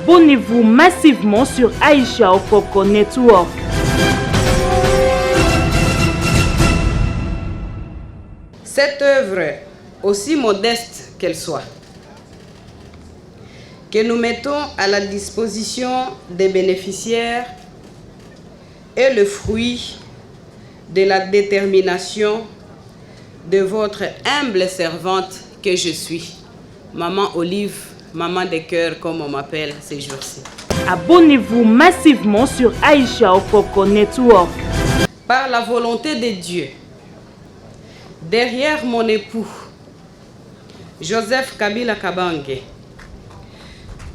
Abonnez-vous massivement sur Aïcha Okoko Network. Cette œuvre, aussi modeste qu'elle soit, que nous mettons à la disposition des bénéficiaires, est le fruit de la détermination de votre humble servante que je suis, Maman Olive, Maman des cœurs comme on m'appelle ces jours-ci. Abonnez-vous massivement sur Aïcha Okoko Network. Par la volonté de Dieu, derrière mon époux, Joseph Kabila Kabange,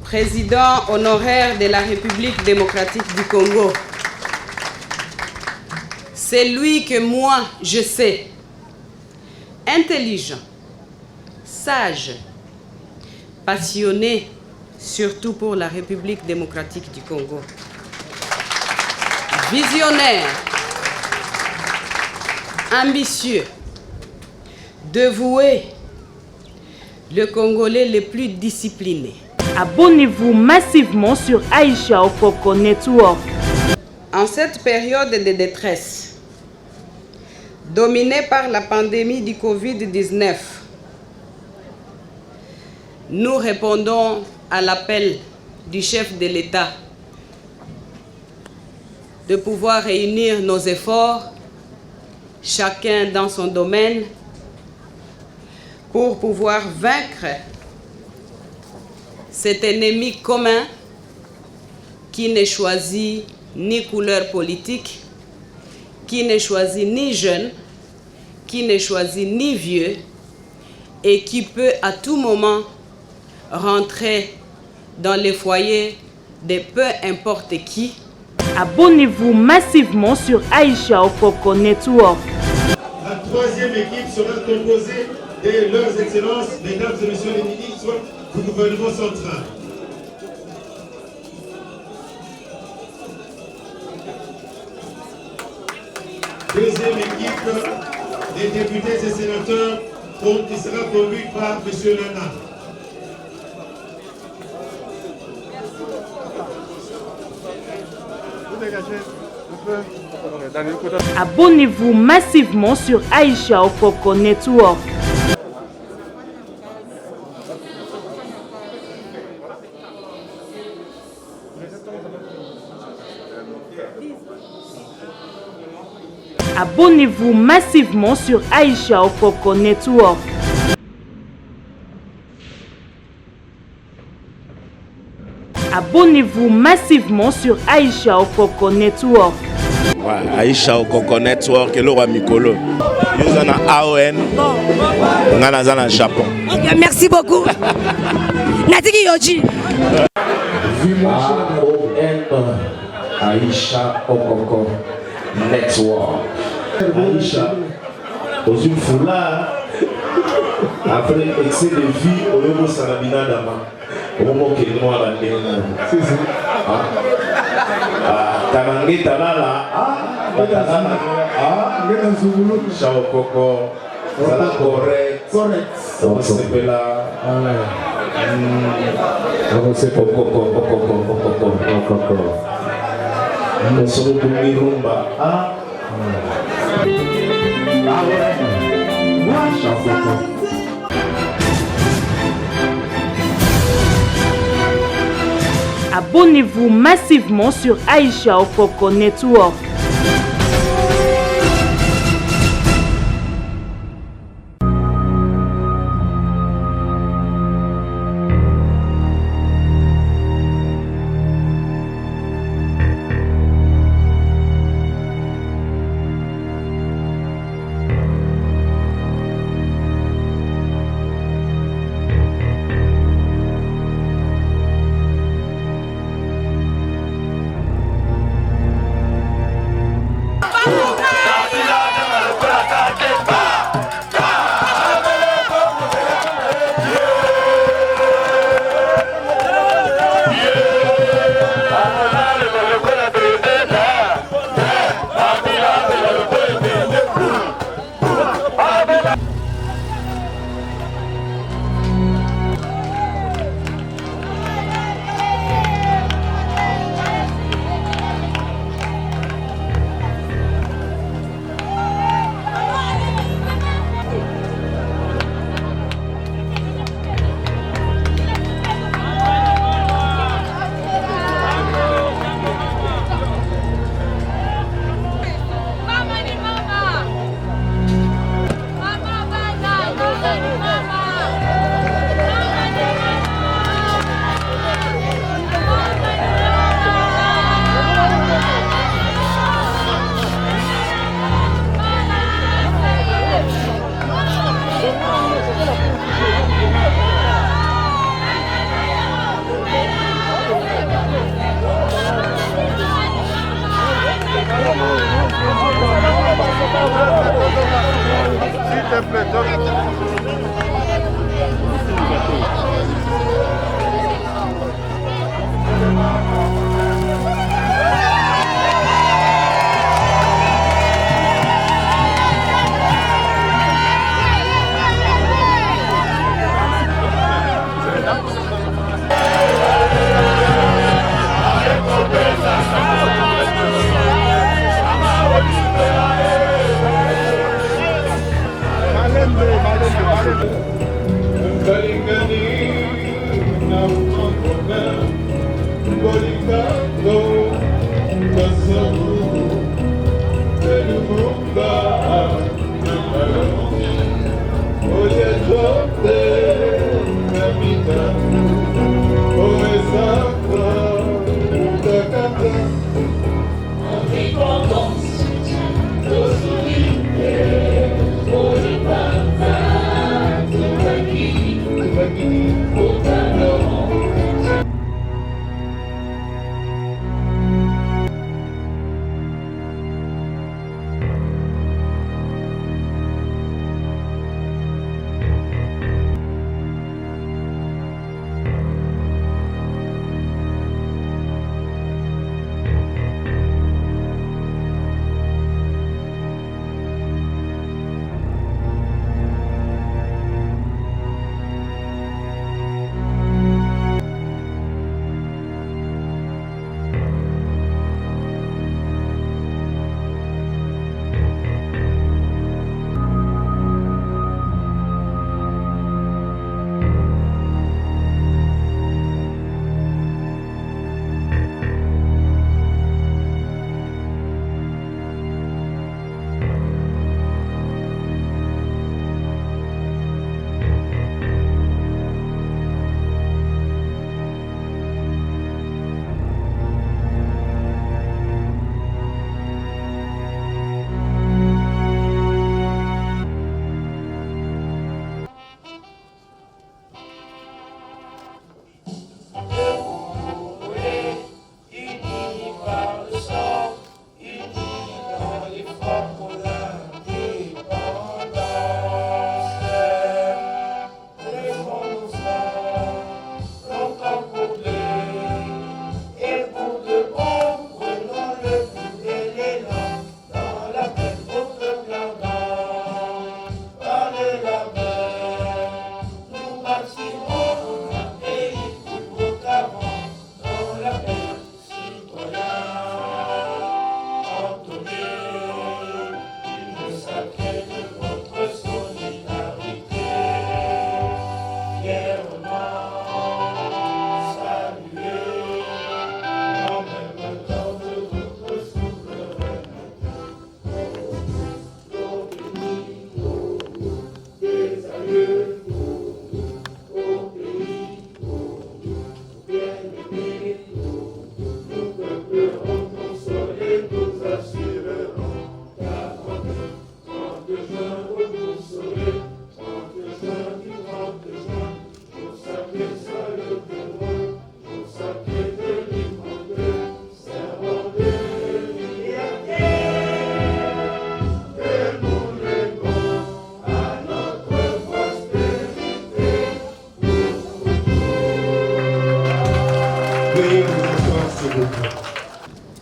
président honoraire de la République démocratique du Congo, c'est lui que moi je sais, intelligent, sage, passionné, surtout pour la République démocratique du Congo, visionnaire, ambitieux, dévoué, le Congolais le plus discipliné. Abonnez-vous massivement sur Aïcha Okoko Network. En cette période de détresse, dominée par la pandémie du Covid-19, nous répondons à l'appel du chef de l'État de pouvoir réunir nos efforts, chacun dans son domaine, pour pouvoir vaincre cet ennemi commun qui ne choisit ni couleur politique, qui ne choisit ni jeune, qui ne choisit ni vieux et qui peut à tout moment rentrer dans les foyers de peu importe qui. Abonnez-vous massivement sur Aïcha Okoko Network. La troisième équipe sera composée de leurs excellences, mesdames et messieurs les ministres du gouvernement central. Deuxième équipe, des députés et sénateurs qui sera conduite par M. Lana. Abonnez-vous massivement sur Aïcha Okoko Network. Abonnez-vous massivement sur Aïcha Okoko Network. Abonnez-vous massivement sur Aïcha Okoko Network. Ouais, Aïcha Okoko Network, le roi Mikolo. Nous sommes à AON. Nous sommes au Japon. Ok, merci beaucoup. Natiki Yoji. AON, Aïcha Okoko Network. Aïcha, aux une foulard, après excès de vie, au niveau Sarabina Dama, au moment qu'il est noir à Tanangé Talala, Chao Koko, Zala correct, on s'appelle là, on s'appelle Koko, on se retrouve Rumba, Chao Koko. Abonnez-vous massivement sur Aïcha Okoko Network.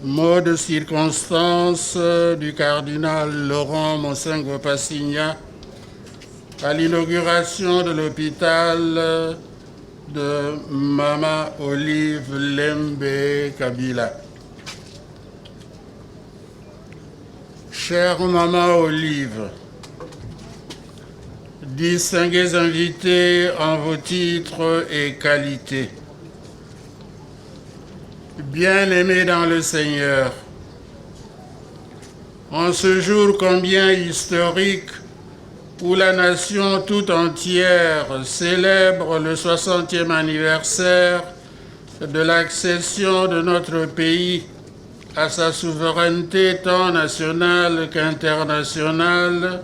Mot de circonstance du cardinal Laurent Monsengwo Passigna à l'inauguration de l'hôpital de Mama Olive Lembe Kabila. Chère Mama Olive, distingués invités en vos titres et qualités, bien-aimés dans le Seigneur, en ce jour combien historique où la nation tout entière célèbre le 60e anniversaire de l'accession de notre pays à sa souveraineté tant nationale qu'internationale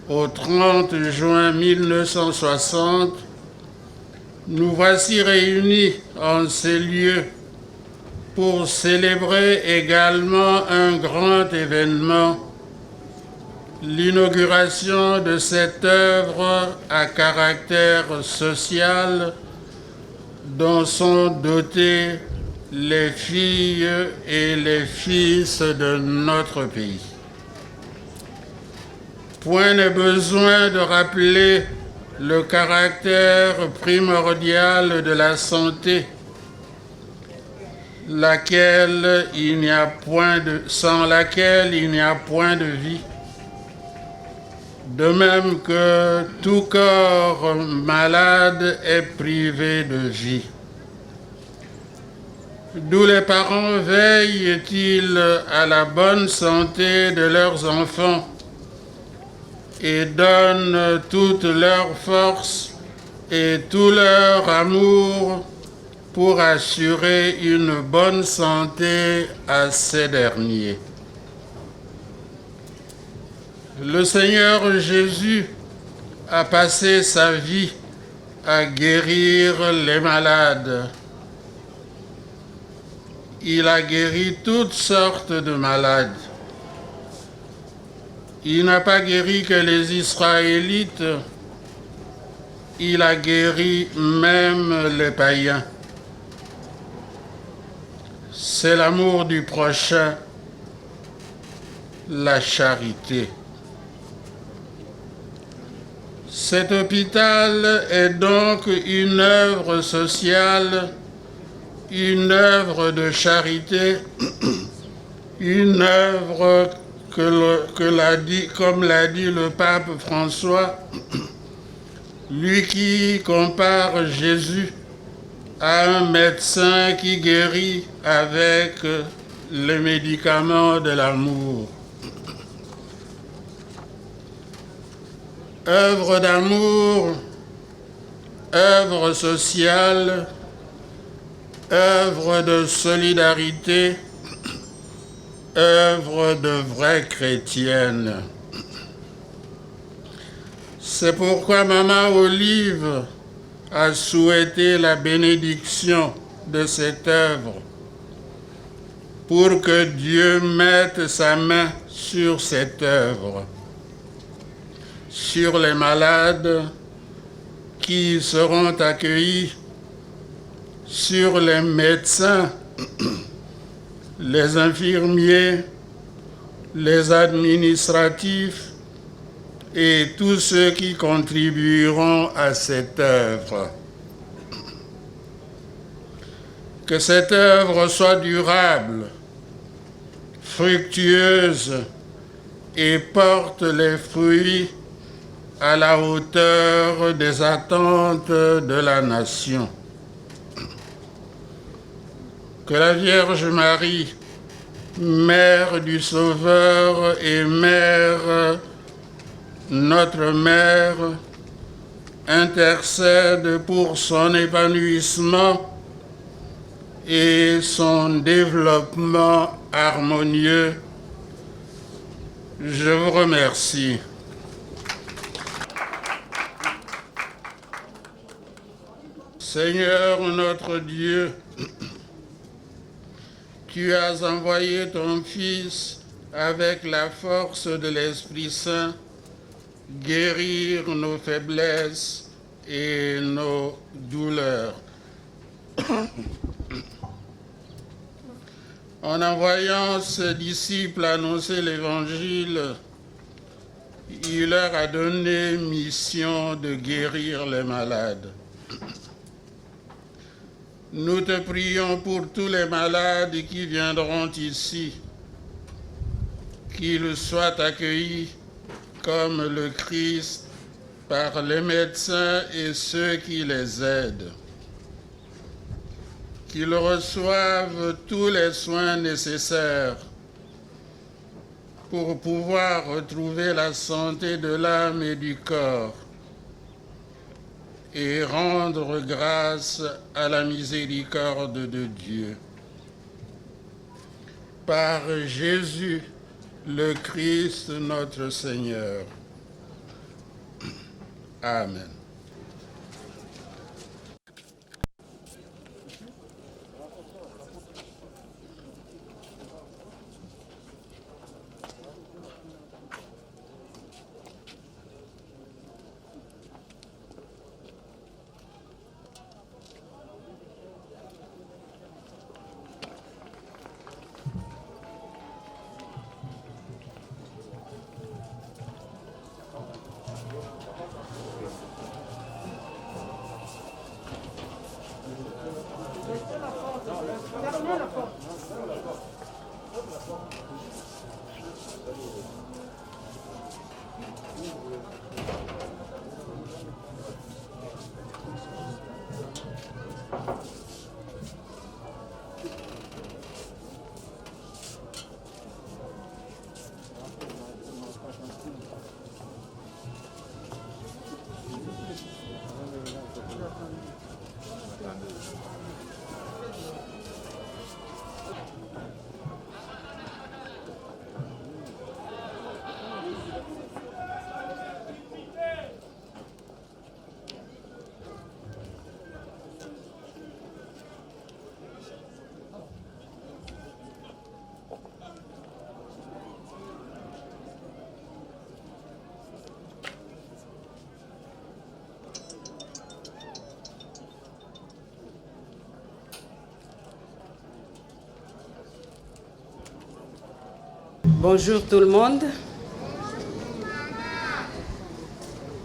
au 30 juin 1960, nous voici réunis en ces lieux pour célébrer également un grand événement, l'inauguration de cette œuvre à caractère social dont sont dotés les filles et les fils de notre pays. Point n'est besoin de rappeler le caractère primordial de la santé, sans laquelle il n'y a point de vie. De même que tout corps malade est privé de vie. D'où les parents veillent-ils à la bonne santé de leurs enfants et donnent toute leur force et tout leur amour pour assurer une bonne santé à ces derniers. Le Seigneur Jésus a passé sa vie à guérir les malades. Il a guéri toutes sortes de malades. Il n'a pas guéri que les Israélites, il a guéri même les païens. C'est l'amour du prochain, la charité. Cet hôpital est donc une œuvre sociale, une œuvre de charité, une œuvre comme l'a dit le pape François, lui qui compare Jésus à un médecin qui guérit avec les médicaments de l'amour. Œuvre d'amour, œuvre sociale, œuvre de solidarité, œuvre de vraie chrétienne. C'est pourquoi Maman Olive a souhaité la bénédiction de cette œuvre pour que Dieu mette sa main sur cette œuvre, sur les malades qui seront accueillis, sur les médecins, les infirmiers, les administratifs et tous ceux qui contribueront à cette œuvre. Que cette œuvre soit durable, fructueuse et porte les fruits à la hauteur des attentes de la nation. Que la Vierge Marie, Mère du Sauveur et Mère, notre Mère, intercède pour son épanouissement et son développement harmonieux. Je vous remercie. Seigneur notre Dieu, tu as envoyé ton Fils avec la force de l'Esprit Saint guérir nos faiblesses et nos douleurs. En envoyant ses disciples annoncer l'Évangile, il leur a donné mission de guérir les malades. Nous te prions pour tous les malades qui viendront ici, qu'ils soient accueillis comme le Christ par les médecins et ceux qui les aident, qu'ils reçoivent tous les soins nécessaires pour pouvoir retrouver la santé de l'âme et du corps et rendre grâce à la miséricorde de Dieu. Par Jésus, le Christ, notre Seigneur. Amen. Bonjour tout le monde.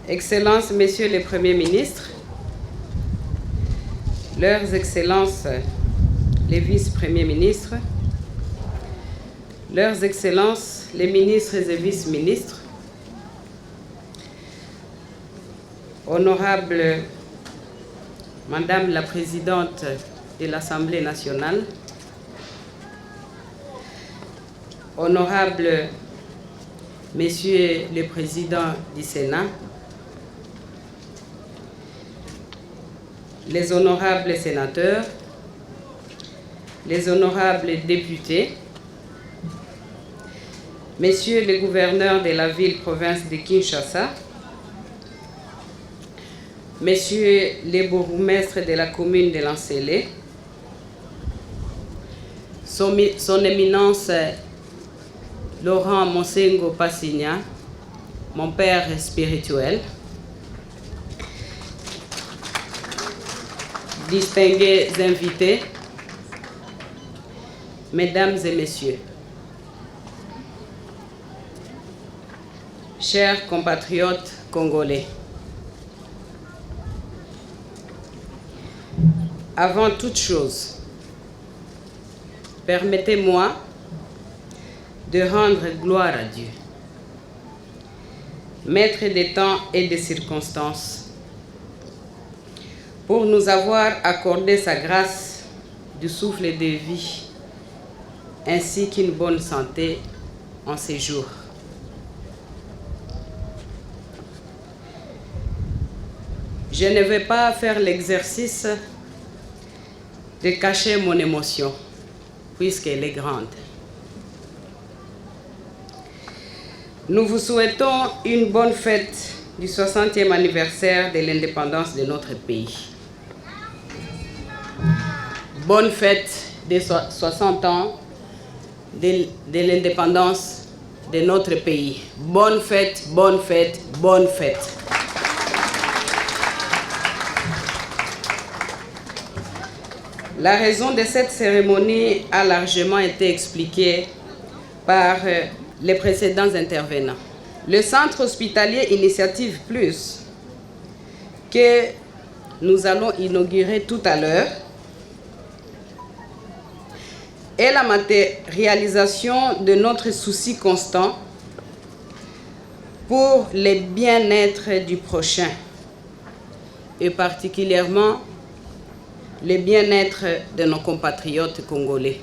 Excellences, Messieurs les Premiers ministres, Leurs Excellences les Vice-Premiers ministres, Leurs Excellences les ministres et vice-ministres, Honorable Madame la Présidente de l'Assemblée nationale, Honorable Messieurs les Présidents du Sénat, les honorables sénateurs, les honorables députés, Messieurs les gouverneurs de la ville-province de Kinshasa, Messieurs les bourgmestres de la commune de Lansele, Son Éminence Laurent Monsengo Passigna, mon père spirituel, distingués invités, Mesdames et Messieurs, chers compatriotes congolais, avant toute chose, permettez-moi de rendre gloire à Dieu, maître des temps et des circonstances, pour nous avoir accordé sa grâce du souffle de vie, ainsi qu'une bonne santé en ces jours. Je ne vais pas faire l'exercice de cacher mon émotion, puisqu'elle est grande. Nous vous souhaitons une bonne fête du 60e anniversaire de l'indépendance de notre pays. Bonne fête des 60 ans de l'indépendance de notre pays. Bonne fête, bonne fête, bonne fête. La raison de cette cérémonie a largement été expliquée par les précédents intervenants. Le centre hospitalier Initiative Plus, que nous allons inaugurer tout à l'heure, est la matérialisation de notre souci constant pour le bien-être du prochain, et particulièrement le bien-être de nos compatriotes congolais.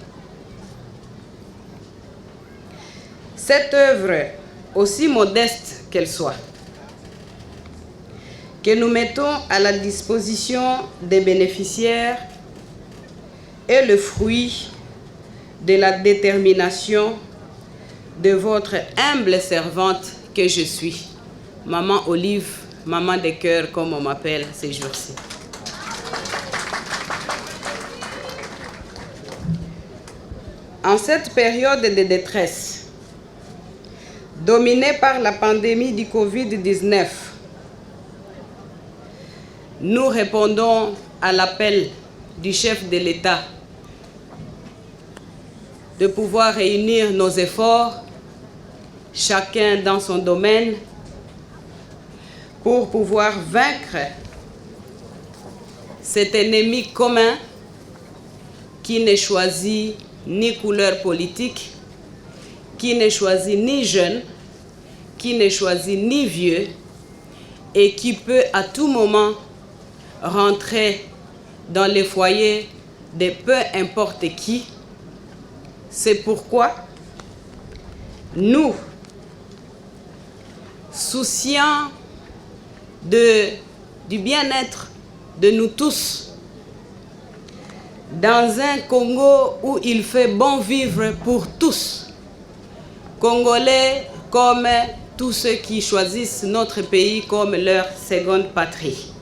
Cette œuvre, aussi modeste qu'elle soit, que nous mettons à la disposition des bénéficiaires, est le fruit de la détermination de votre humble servante que je suis, Maman Olive, Maman de cœur comme on m'appelle ces jours-ci. En cette période de détresse, dominée par la pandémie du Covid-19, nous répondons à l'appel du chef de l'État de pouvoir réunir nos efforts, chacun dans son domaine, pour pouvoir vaincre cet ennemi commun qui ne choisit ni couleur politique, qui ne choisit ni jeune, qui ne choisit ni vieux, et qui peut à tout moment rentrer dans les foyers de peu importe qui. C'est pourquoi nous, souciants du bien-être de nous tous, dans un Congo où il fait bon vivre pour tous, Congolais comme tous ceux qui choisissent notre pays comme leur seconde patrie.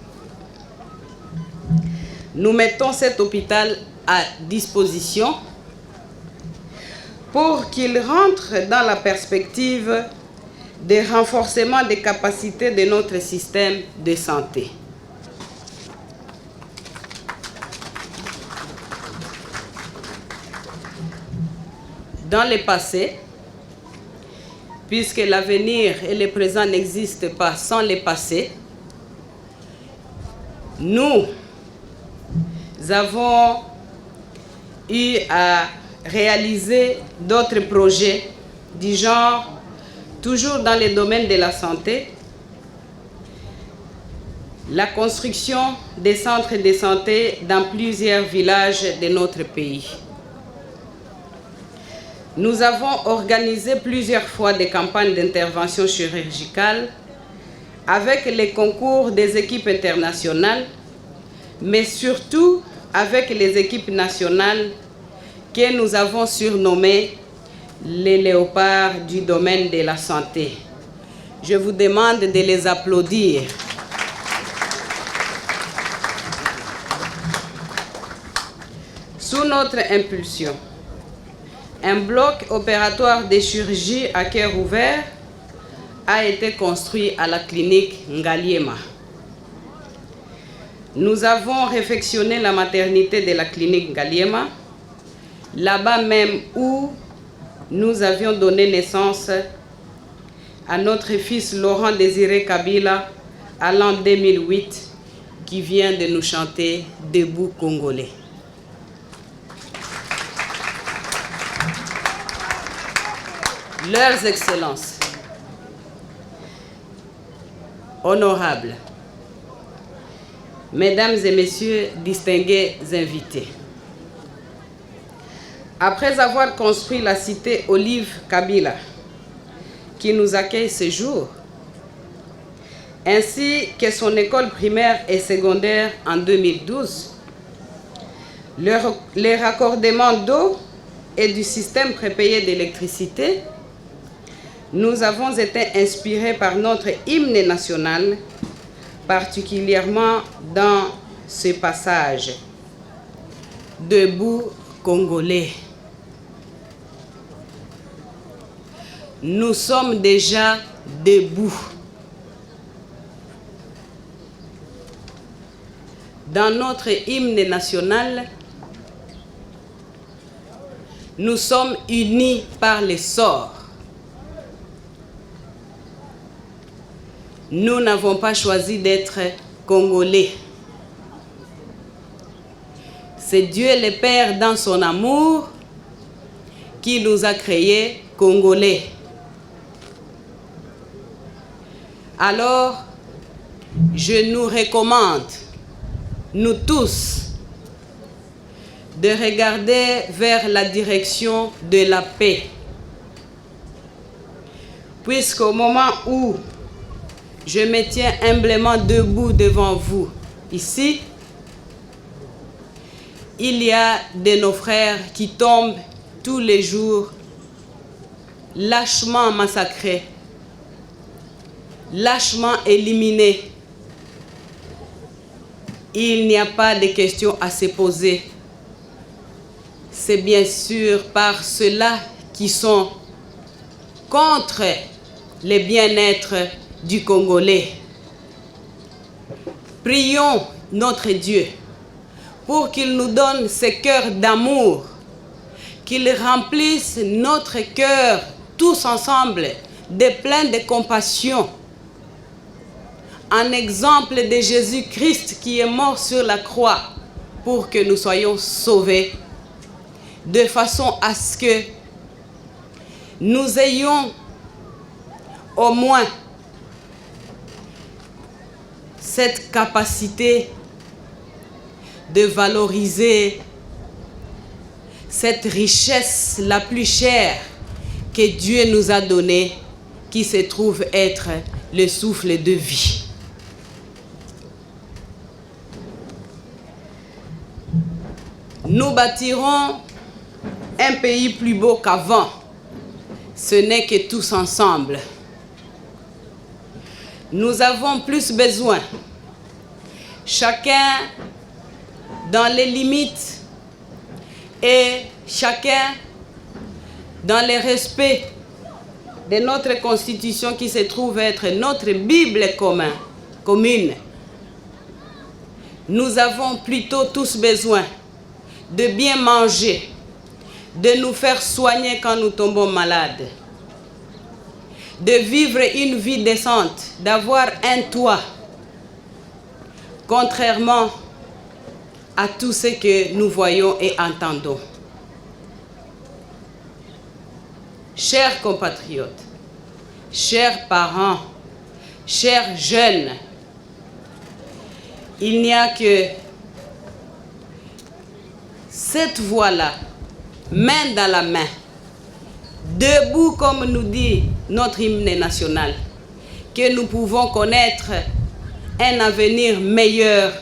Nous mettons cet hôpital à disposition pour qu'il rentre dans la perspective de renforcement des capacités de notre système de santé. Dans le passé, puisque l'avenir et le présent n'existent pas sans le passé, nous avons eu à réaliser d'autres projets du genre, toujours dans le domaine de la santé, la construction des centres de santé dans plusieurs villages de notre pays. Nous avons organisé plusieurs fois des campagnes d'intervention chirurgicale avec les concours des équipes internationales, mais surtout avec les équipes nationales que nous avons surnommées les léopards du domaine de la santé. Je vous demande de les applaudir. Sous notre impulsion, un bloc opératoire de chirurgie à cœur ouvert a été construit à la clinique Ngaliema. Nous avons réfectionné la maternité de la clinique Ngaliema, là-bas même où nous avions donné naissance à notre fils Laurent Désiré Kabila à l'an 2008, qui vient de nous chanter « Debout Congolais ». Leurs Excellences, honorables, Mesdames et Messieurs, distingués invités, après avoir construit la cité Olive Kabila, qui nous accueille ce jour, ainsi que son école primaire et secondaire en 2012, les raccordements d'eau et du système prépayé d'électricité, nous avons été inspirés par notre hymne national, particulièrement dans ce passage. Debout Congolais. Nous sommes déjà debout. Dans notre hymne national, nous sommes unis par le sort. Nous n'avons pas choisi d'être Congolais. C'est Dieu le Père dans son amour qui nous a créés Congolais. Alors, je nous recommande, nous tous, de regarder vers la direction de la paix. Puisqu'au moment où je me tiens humblement debout devant vous, ici, il y a de nos frères qui tombent tous les jours, lâchement massacrés, lâchement éliminés. Il n'y a pas de questions à se poser. C'est bien sûr par ceux-là qui sont contre le bien-être du Congolais. Prions notre Dieu pour qu'il nous donne ce cœur d'amour, qu'il remplisse notre cœur tous ensemble de plein de compassion, un exemple de Jésus-Christ qui est mort sur la croix pour que nous soyons sauvés, de façon à ce que nous ayons au moins cette capacité de valoriser cette richesse la plus chère que Dieu nous a donnée, qui se trouve être le souffle de vie. Nous bâtirons un pays plus beau qu'avant. Ce n'est que tous ensemble. Nous avons plus besoin, chacun dans les limites et chacun dans le respect de notre constitution qui se trouve être notre Bible commune. Nous avons plutôt tous besoin de bien manger, de nous faire soigner quand nous tombons malades. de vivre une vie décente, d'avoir un toit, contrairement à tout ce que nous voyons et entendons. Chers compatriotes, chers parents, chers jeunes, il n'y a que cette voie-là, main dans la main, debout comme nous dit notre hymne national, que nous pouvons connaître un avenir meilleur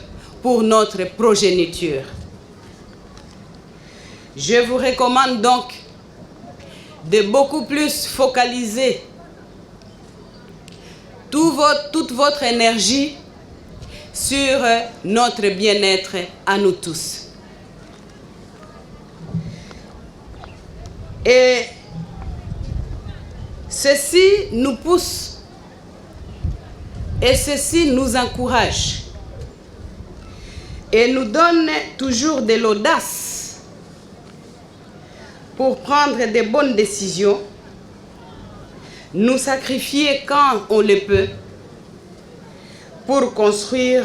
pour notre progéniture. Je vous recommande donc de beaucoup plus focaliser toute votre énergie sur notre bien-être à nous tous. Et ceci nous pousse et ceci nous encourage et nous donne toujours de l'audace pour prendre de bonnes décisions, nous sacrifier quand on le peut pour construire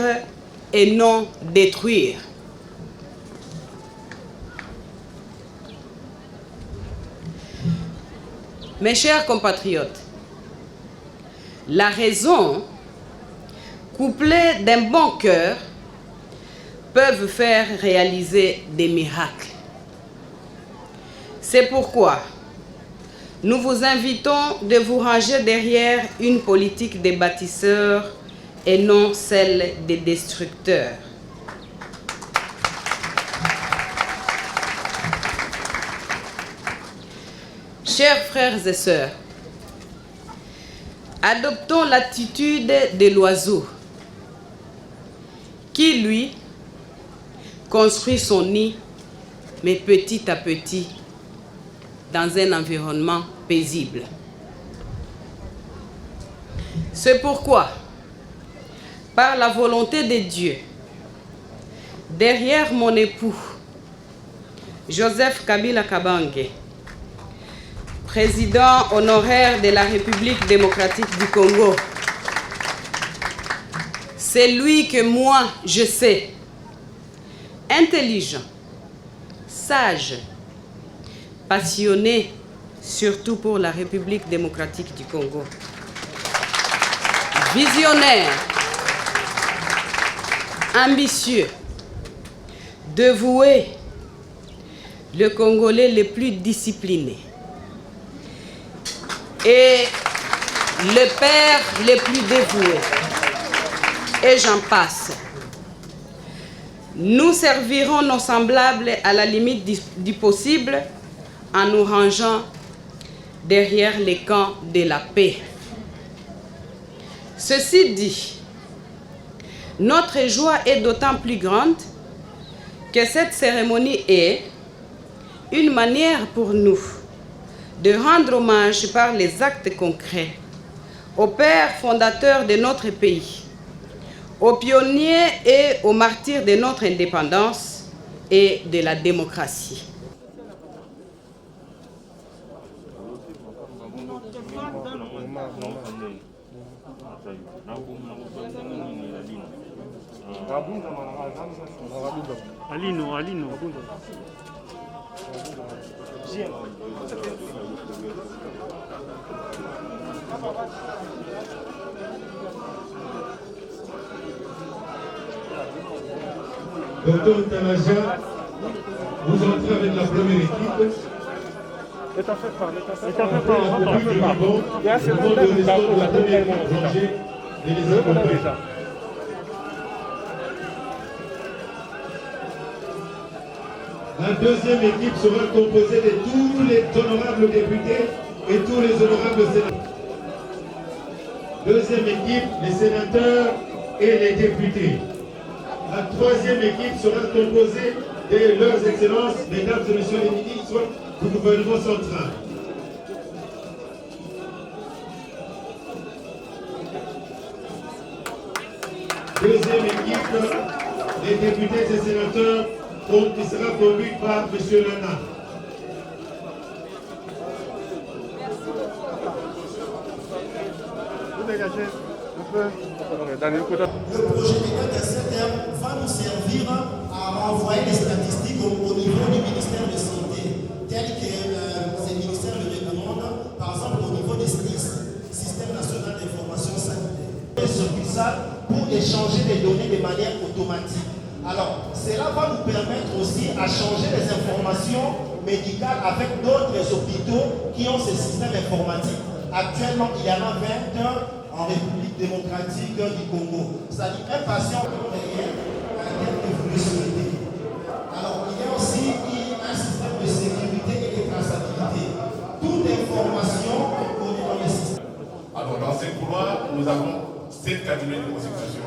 et non détruire. Mes chers compatriotes, la raison, couplée d'un bon cœur, peuvent faire réaliser des miracles. C'est pourquoi nous vous invitons de vous ranger derrière une politique des bâtisseurs et non celle des destructeurs. Chers frères et sœurs, adoptons l'attitude de l'oiseau qui, lui, construit son nid, mais petit à petit, dans un environnement paisible. C'est pourquoi, par la volonté de Dieu, derrière mon époux, Joseph Kabila Kabange, président honoraire de la République démocratique du Congo, c'est lui que moi je sais, intelligent, sage, passionné, surtout pour la République démocratique du Congo, visionnaire, ambitieux, dévoué, le Congolais le plus discipliné et le père le plus dévoué, et j'en passe. Nous servirons nos semblables à la limite du possible en nous rangeant derrière les camps de la paix. Ceci dit, notre joie est d'autant plus grande que cette cérémonie est une manière pour nous de rendre hommage par les actes concrets aux pères fondateurs de notre pays, aux pionniers et aux martyrs de notre indépendance et de la démocratie. Docteur Tanaja, vous entrez avec la première équipe. La deuxième équipe sera composée de tous les honorables députés et tous les honorables sénateurs. Deuxième équipe, les sénateurs et les députés. La troisième équipe sera composée de leurs excellences, mesdames et messieurs les ministres du gouvernement central. Deuxième équipe, les députés et sénateurs qui sera conduite par M. Lana. projet d'État va nous servir à envoyer les statistiques au niveau du ministère de Santé, tel que ces ministères le recommandent, par exemple au niveau des SNIS, Système National d'Information Sanitaire. Sur ça pour échanger les données de manière automatique. Alors, cela va nous permettre aussi à changer les informations médicales avec d'autres hôpitaux qui ont ce système informatique. Actuellement, il y en a 20 en République démocratique du Congo. C'est-à-dire un patient réel que vous le souhaitez. Alors, il y a aussi un système de sécurité et de traçabilité. Toute information est connue dans le système. Alors, dans ces couloirs, nous avons 7 cabinets de consultation.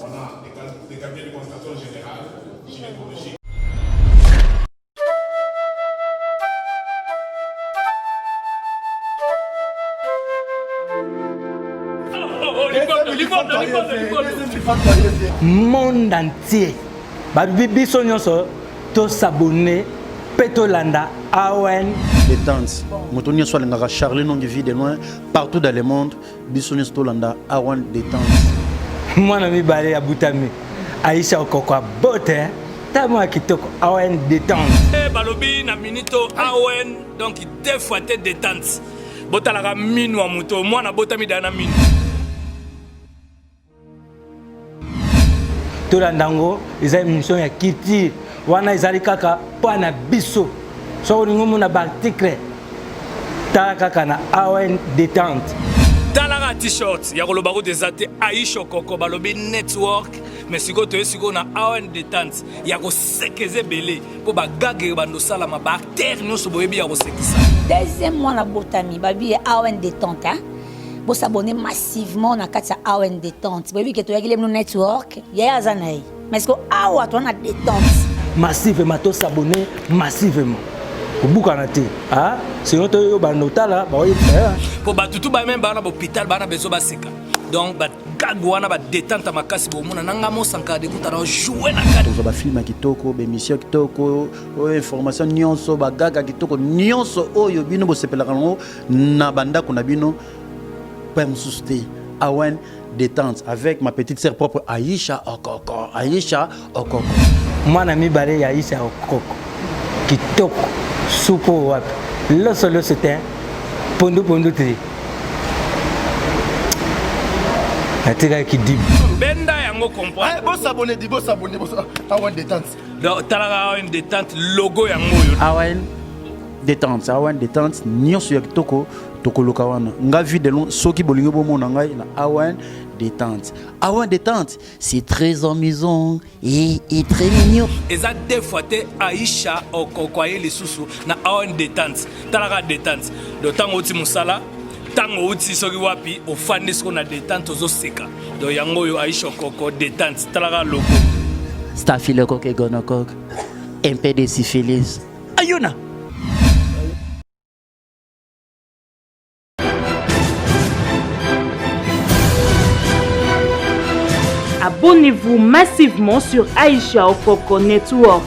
On a des cabinets de consultation générale, gynécologique. Monde entier biso nyonso to s'abonner petolanda AON détente moto nyonso alingaka Charlie non vie de loin partout dans le monde biso nyonso tolanda AON détente mwana mibale ya butami Aïcha Okoko bote tamo kitoko AON détente balobi na minito AON donc deux fois tête détente botalaka minu wa moto mwana botami dana minu tolandango eza émission ya kiti wana ezali kaka pana biso so olingo mona ba article tala kaka na AON détente talaka t-shirt ya koloba ko desate Aïcha Okoko balobi network mais siko to siko na AON détente ya ko sekeze belé po ba gage bando sala ma ba terre nyonso boyebi ya ko sekisa deuxième mois na botami babi AON détente hein. Vous s'abonner massivement dans la AON détente. Vous voyez que tu as le network, il y a des années. Mais est-ce que AON tu as détente? Massivement, tu s'abonner massivement. Au bout de ah, sinon tu as un hôtel là, bah oui. Pour battre tout le même dans l'hôpital, bah na besoin de seka. Donc bah gagouana bah détente à ma casse pour mon nangamo sanka de kuta jouer na cadre. Vous avez film kitoko, émission kitoko, information nyonso bah gaga kitoko nyonso oyo bino bo sepela kango na banda kuna bino. AON détente avec ma petite sœur propre Aïcha Okoko. Aïcha Okoko. Mon ami Baré Aïcha Okoko. Kitoko. Soupo wap. Le solo c'était Pondo tri. Atira qui dit. Benda yango comprendre. Bon s'abonner, AON détente. Donc talaka AON détente logo yango yo. AON détente, AON détente. Nyonso ya kitoko. Tokolokawana nga vie de long soki bolingo bomona ngai na AON détente. AON détente, c'est très amusant et très mignon. Eza deux fois te Aïcha Okoko les sous na AON détente. Talaka détente. Le temps oti musala, tango oti soki wapi au fandi ce qu'on a détente ozo seka. Donc yango yo Aïcha Okoko détente. Talaka logo. Staphylocoque et gonocoque. Un peu de syphilis. Ayona. Abonnez-vous massivement sur Aïcha Okoko Network.